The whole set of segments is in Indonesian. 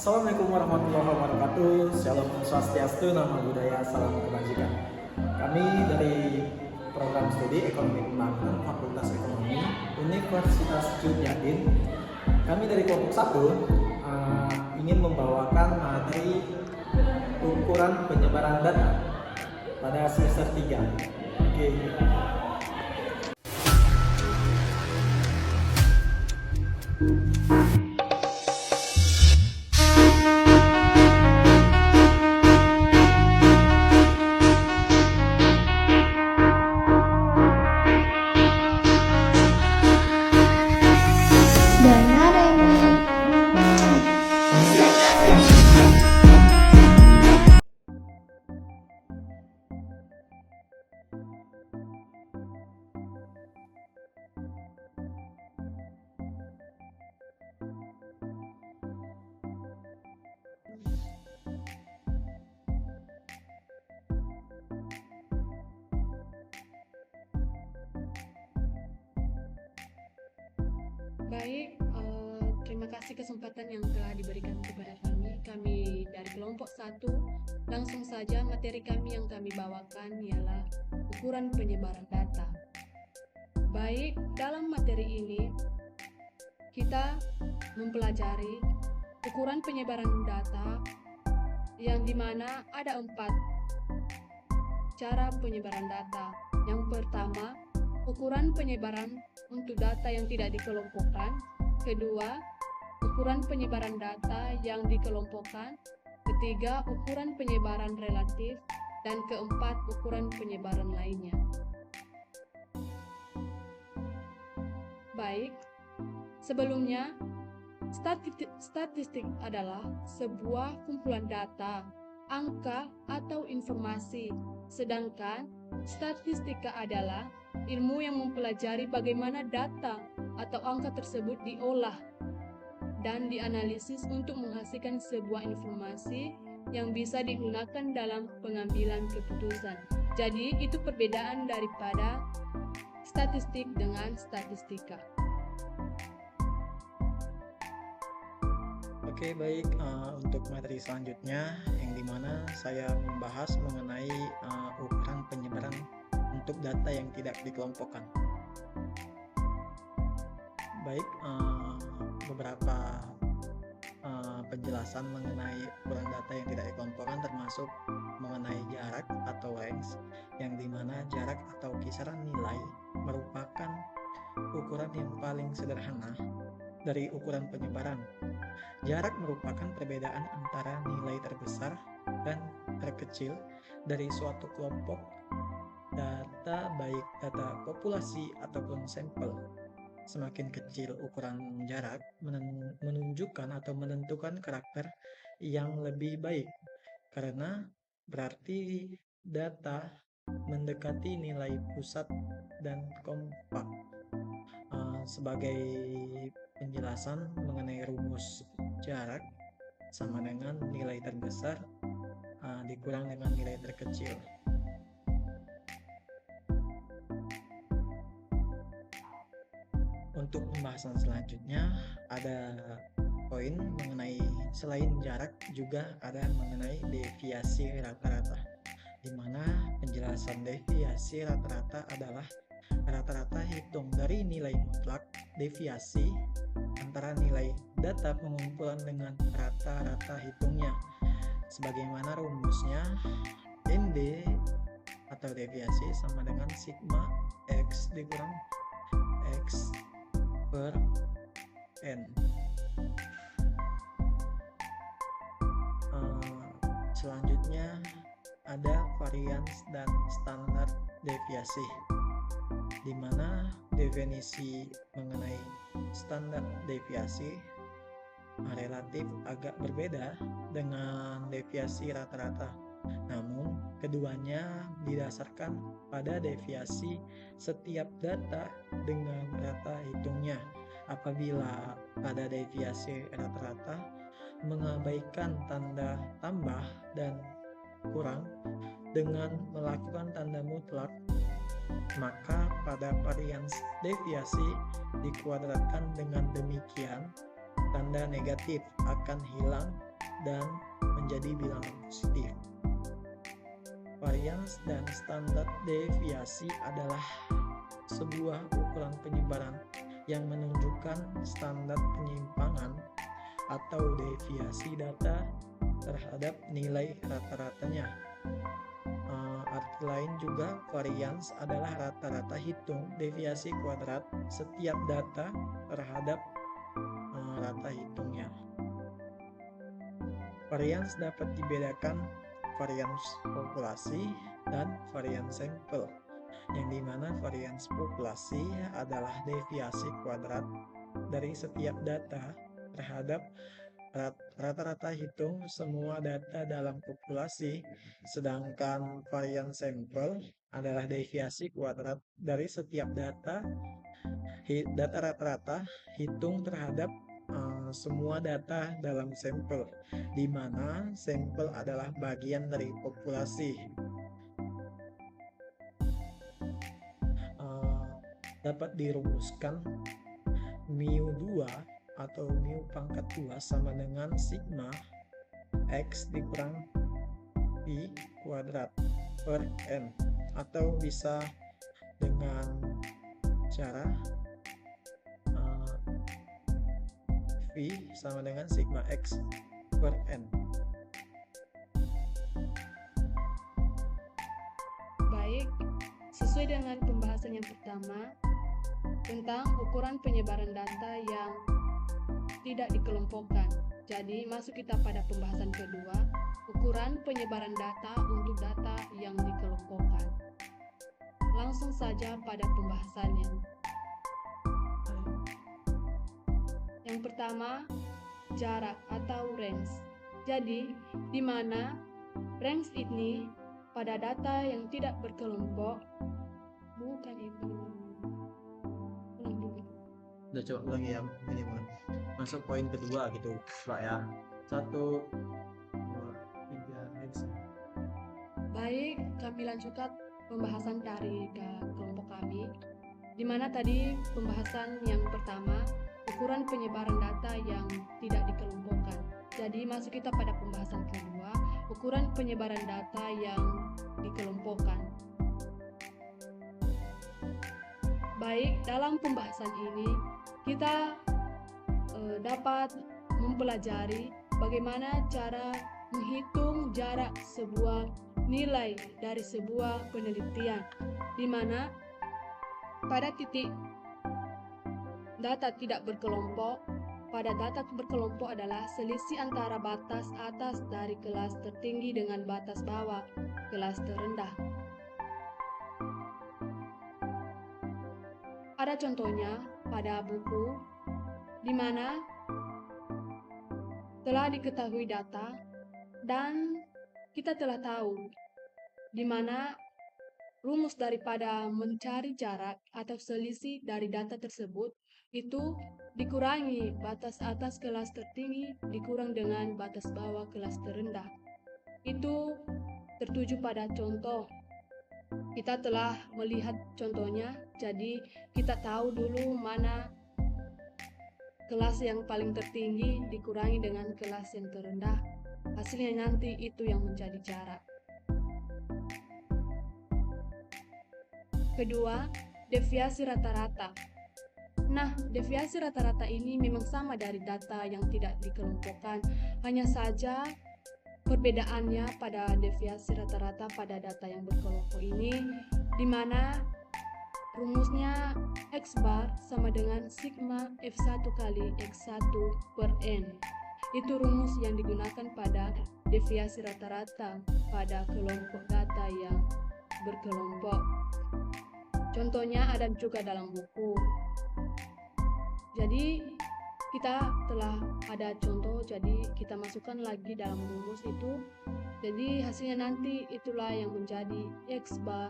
Assalamualaikum warahmatullahi wabarakatuh. Shalom Swastiastu, Namo Buddhaya, salam kebajikan. Kami dari program studi Ekonomi Pembangunan Fakultas Ekonomi Universitas Yudhyatin. Kami dari kelompok 1 ingin membawakan materi ukuran penyebaran data pada semester 3. Oke. Baik, terima kasih kesempatan yang telah diberikan kepada kami. Kami dari kelompok 1, langsung saja materi kami yang kami bawakan ialah ukuran penyebaran data. Baik, dalam materi ini kita mempelajari ukuran penyebaran data yang dimana ada 4 cara penyebaran data. Yang pertama, ukuran penyebaran untuk data yang tidak dikelompokkan. Kedua, ukuran penyebaran data yang dikelompokkan. Ketiga, ukuran penyebaran relatif. Dan keempat, ukuran penyebaran lainnya. Baik, sebelumnya, statistik adalah sebuah kumpulan data, angka, atau informasi. Sedangkan statistika adalah ilmu yang mempelajari bagaimana data atau angka tersebut diolah dan dianalisis untuk menghasilkan sebuah informasi yang bisa digunakan dalam pengambilan keputusan. Jadi, itu perbedaan daripada statistik dengan statistika. Oke, baik. Untuk materi selanjutnya yang dimana saya membahas mengenai ukuran penyebaran untuk data yang tidak dikelompokkan. Baik, beberapa penjelasan mengenai ukuran data yang tidak dikelompokkan termasuk mengenai jarak atau range, yang dimana jarak atau kisaran nilai merupakan ukuran yang paling sederhana dari ukuran penyebaran. Jarak merupakan perbedaan antara nilai terbesar dan terkecil dari suatu kelompok data, baik data populasi ataupun sampel. Semakin kecil ukuran jarak menunjukkan atau menentukan karakter yang lebih baik, karena berarti data mendekati nilai pusat dan kompak. Sebagai penjelasan mengenai rumus jarak sama dengan nilai terbesar dikurang dengan nilai terkecil. Untuk pembahasan selanjutnya ada poin mengenai selain jarak juga ada mengenai deviasi rata-rata, di mana penjelasan deviasi rata-rata adalah rata-rata hitung dari nilai mutlak deviasi antara nilai data pengumpulan dengan rata-rata hitungnya. Sebagaimana rumusnya, ND atau deviasi sama dengan sigma X dikurang X per N. Selanjutnya ada varians dan standar deviasi, di mana definisi mengenai standar deviasi relatif agak berbeda dengan deviasi rata-rata. Namun, keduanya didasarkan pada deviasi setiap data dengan rata hitungnya. Apabila pada deviasi rata-rata mengabaikan tanda tambah dan kurang dengan melakukan tanda mutlak, maka pada varians deviasi dikuadratkan dengan demikian, tanda negatif akan hilang dan menjadi bilangan positif. Varians dan standar deviasi adalah sebuah ukuran penyebaran yang menunjukkan standar penyimpangan atau deviasi data terhadap nilai rata-ratanya. Arti lain juga, varians adalah rata-rata hitung deviasi kuadrat setiap data terhadap rata hitungnya. Varians dapat dibedakan varians populasi dan varians sampel, yang dimana varians populasi adalah deviasi kuadrat dari setiap data terhadap rata-rata hitung semua data dalam populasi, sedangkan varians sampel adalah deviasi kuadrat dari setiap data rata-rata hitung terhadap semua data dalam sampel, di mana sampel adalah bagian dari populasi. Dapat dirumuskan mu2 atau mu pangkat 2 sama dengan sigma x dikurang pi kuadrat per n, atau bisa dengan cara V sama dengan sigma x per n. Baik, sesuai dengan pembahasan yang pertama tentang ukuran penyebaran data yang tidak dikelompokkan. Jadi masuk kita pada pembahasan kedua, ukuran penyebaran data untuk data yang dikelompokkan. Langsung saja pada pembahasannya. Yang pertama, jarak atau range. Jadi, di mana range ini pada data yang tidak berkelompok, bukan itu. Udah coba ulangi ya, ini masuk poin kedua gitu, Pak ya. 1, 2, 3, next. Baik, kami lanjutkan pembahasan dari kelompok kami, di mana tadi pembahasan yang pertama, ukuran penyebaran data yang tidak dikelompokkan. Jadi masuk kita pada pembahasan kedua, ukuran penyebaran data yang dikelompokkan. Baik, dalam pembahasan ini kita dapat mempelajari bagaimana cara menghitung jarak sebuah nilai dari sebuah penelitian, di mana pada titik data tidak berkelompok, pada data berkelompok adalah selisih antara batas atas dari kelas tertinggi dengan batas bawah kelas terendah. Ada contohnya pada buku di mana telah diketahui data dan kita telah tahu di mana rumus daripada mencari jarak atau selisih dari data tersebut itu dikurangi batas atas kelas tertinggi dikurang dengan batas bawah kelas terendah. Itu tertuju pada contoh. Kita telah melihat contohnya, jadi kita tahu dulu mana kelas yang paling tertinggi dikurangi dengan kelas yang terendah. Hasilnya nanti itu yang menjadi jarak. Kedua, deviasi rata-rata. Nah, deviasi rata-rata ini memang sama dari data yang tidak dikelompokkan, hanya saja perbedaannya pada deviasi rata-rata pada data yang berkelompok ini, di mana rumusnya X bar sama dengan sigma F1 kali X1 per N. Itu rumus yang digunakan pada deviasi rata-rata pada kelompok data yang berkelompok. Contohnya ada juga dalam buku. Jadi kita telah ada contoh, jadi kita masukkan lagi dalam rumus itu. Jadi hasilnya nanti itulah yang menjadi X bar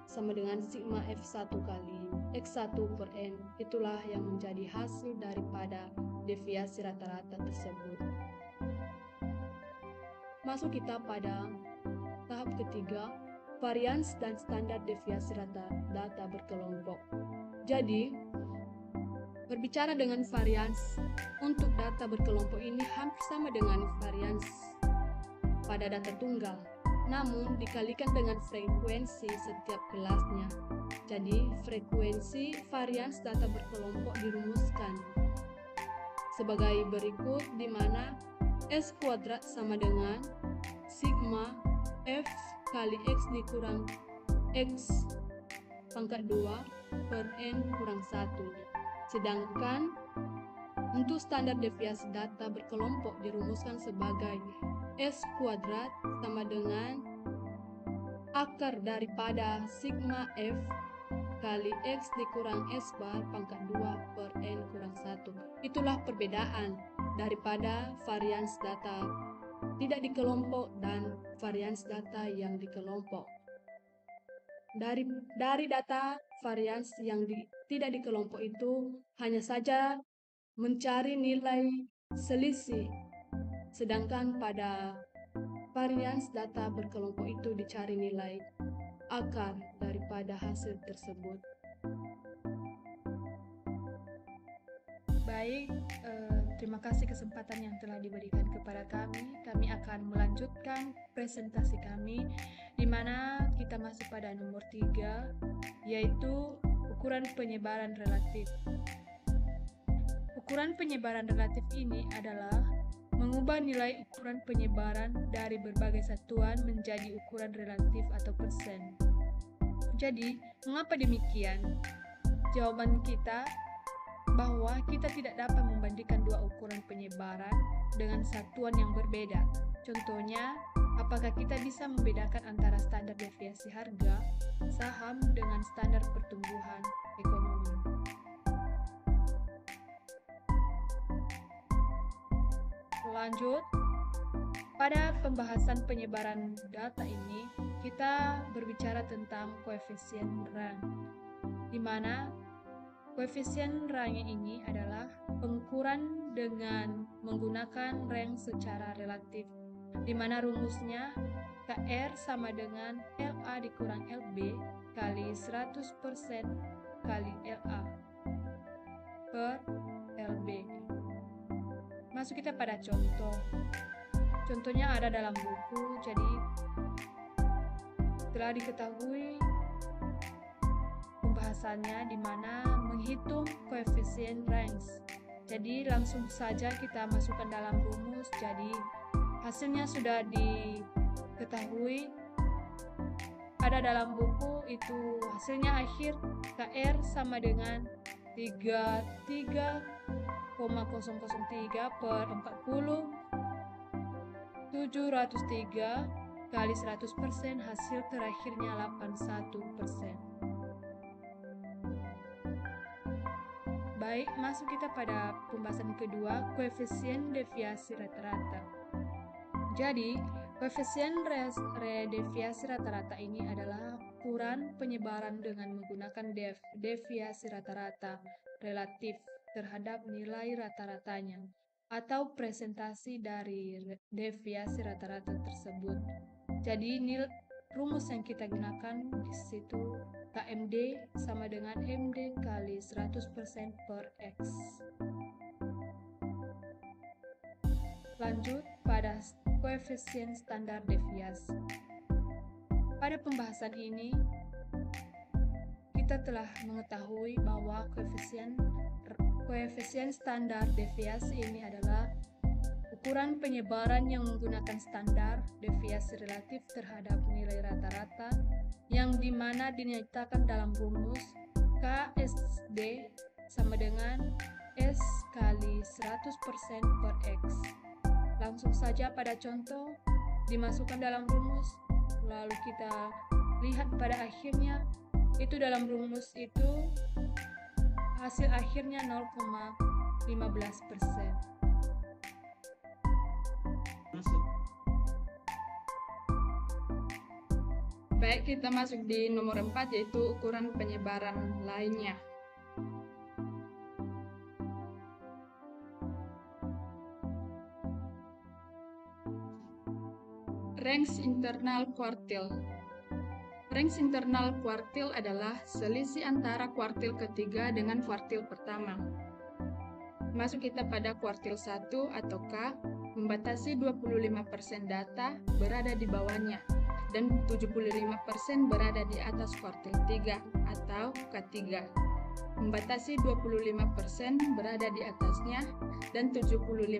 sama dengan sigma F1 kali X1 per N. Itulah yang menjadi hasil daripada deviasi rata-rata tersebut. Masuk kita pada tahap ketiga, varians dan standar deviasi rata data berkelompok. Jadi, Berbicara dengan varians, untuk data berkelompok ini hampir sama dengan varians pada data tunggal, namun dikalikan dengan frekuensi setiap kelasnya. Jadi, frekuensi varians data berkelompok dirumuskan sebagai berikut, di mana S kuadrat sama dengan sigma F kali X dikurang X pangkat 2 per N kurang 1. Sedangkan untuk standar deviasi data berkelompok dirumuskan sebagai S kuadrat sama dengan akar daripada sigma F kali X dikurang S bar pangkat 2 per N kurang 1. Itulah perbedaan daripada varians data tidak dikelompok dan varians data yang dikelompok. Dari data varians yang tidak dikelompok itu hanya saja mencari nilai selisih, sedangkan pada varians data berkelompok itu dicari nilai akar daripada hasil tersebut. Baik, terima kasih kesempatan yang telah diberikan kepada kami. Kami akan melanjutkan presentasi kami, di mana kita masuk pada nomor 3, yaitu ukuran penyebaran relatif. Ukuran penyebaran relatif ini adalah mengubah nilai ukuran penyebaran dari berbagai satuan menjadi ukuran relatif atau persen. Jadi, mengapa demikian? Jawaban kita bahwa kita tidak dapat membandingkan dua ukuran penyebaran dengan satuan yang berbeda. Contohnya, apakah kita bisa membedakan antara standar deviasi harga saham dengan standar pertumbuhan ekonomi? Lanjut, pada pembahasan penyebaran data ini, kita berbicara tentang koefisien rank, di mana koefisien rank ini adalah pengukuran dengan menggunakan rank secara relatif, di mana rumusnya KR sama dengan LA dikurang LB kali 100% kali LA per LB. Masuk kita pada contoh. Contohnya ada dalam buku, jadi telah diketahui pembahasannya di mana menghitung koefisien ranks. Jadi langsung saja kita masukkan dalam rumus. Jadi hasilnya sudah diketahui ada dalam buku, itu hasilnya akhir KR sama dengan 33,003 per 40 703 kali 100%, hasil terakhirnya 81%. Baik, masuk kita pada pembahasan kedua, koefisien deviasi rata-rata. Jadi, koefisien deviasi rata-rata ini adalah ukuran penyebaran dengan menggunakan deviasi rata-rata relatif terhadap nilai rata-ratanya, atau presentasi dari deviasi rata-rata tersebut. Jadi, rumus yang kita gunakan di situ KMD sama dengan MD kali 100% per X. Lanjut pada koefisien standar deviasi. Pada pembahasan ini, kita telah mengetahui bahwa koefisien standar deviasi ini adalah ukuran penyebaran yang menggunakan standar deviasi relatif terhadap nilai rata-rata yang dimana dinyatakan dalam rumus KSD sama dengan S kali 100% per X. Langsung saja pada contoh, dimasukkan dalam rumus, lalu kita lihat pada akhirnya, itu dalam rumus itu hasil akhirnya 0,15%. Baik, kita masuk di nomor 4, yaitu ukuran penyebaran lainnya. Ranks internal kuartil. Ranks internal kuartil adalah selisih antara kuartil ketiga dengan kuartil pertama. Masuk kita pada kuartil 1 atau K, membatasi 25% data berada di bawahnya dan 75% berada di atas kuartil 3 atau K3. Membatasi 25% berada di atasnya dan 75%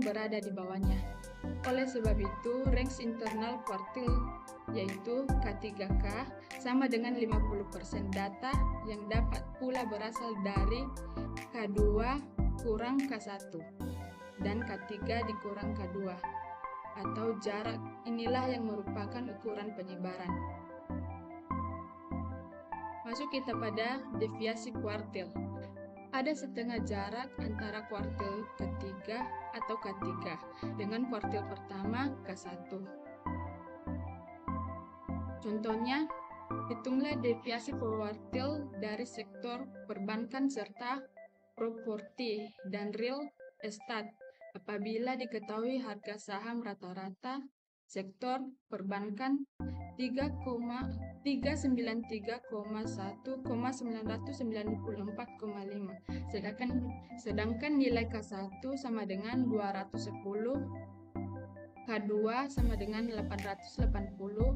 berada di bawahnya. Oleh sebab itu, range internal kuartil yaitu K3K sama dengan 50% data yang dapat pula berasal dari K2 kurang K1 dan K3 dikurang K2 atau jarak. Inilah yang merupakan ukuran penyebaran. Masuk kita pada deviasi kuartil. Ada setengah jarak antara kuartil ketiga atau K3 dengan kuartil pertama K1. Contohnya, hitunglah deviasi kuartil dari sektor perbankan serta properti dan real estate apabila diketahui harga saham rata-rata sektor perbankan 3,994,5 sedangkan nilai K1 sama dengan 210, K2 sama dengan 880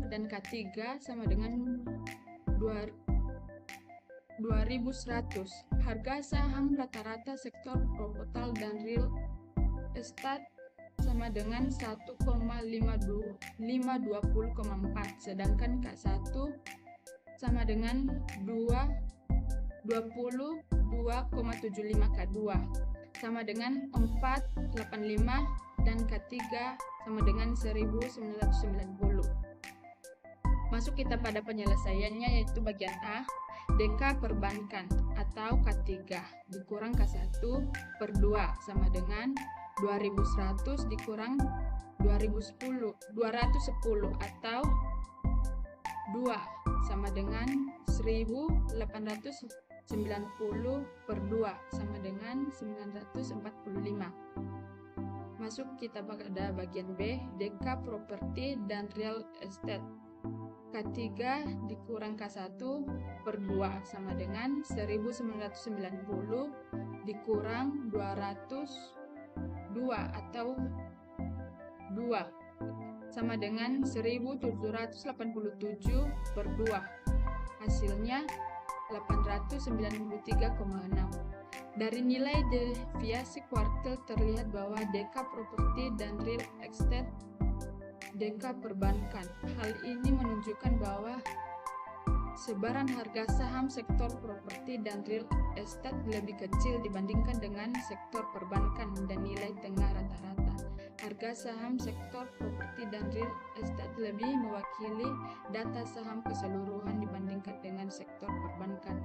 dan K3 sama dengan 2100. Harga saham rata-rata sektor properti dan real estate sama dengan 1,520,4 sedangkan K1 sama dengan 22,75 K2 sama dengan 485 dan K3 sama dengan 1990. Masuk kita pada penyelesaiannya yaitu bagian A, DK perbankan atau K3 dikurang K1 per 2 sama dengan 2100 dikurang 210 atau 2 sama dengan 1890 per 2 sama dengan 945. Masuk kita pada bagian B, DK properti dan real estate. K3 dikurang K1 per 2 sama dengan 1990 dikurang 202 atau 2 sama dengan 1787 per 2. Hasilnya 893,6. Dari nilai deviasi kuartil terlihat bahwa DK properti dan real estate DK perbankan. Hal ini menunjukkan bahwa sebaran harga saham sektor properti dan real estate lebih kecil dibandingkan dengan sektor perbankan dan nilai tengah rata-rata. Harga saham sektor properti dan real estate lebih mewakili data saham keseluruhan dibandingkan dengan sektor perbankan.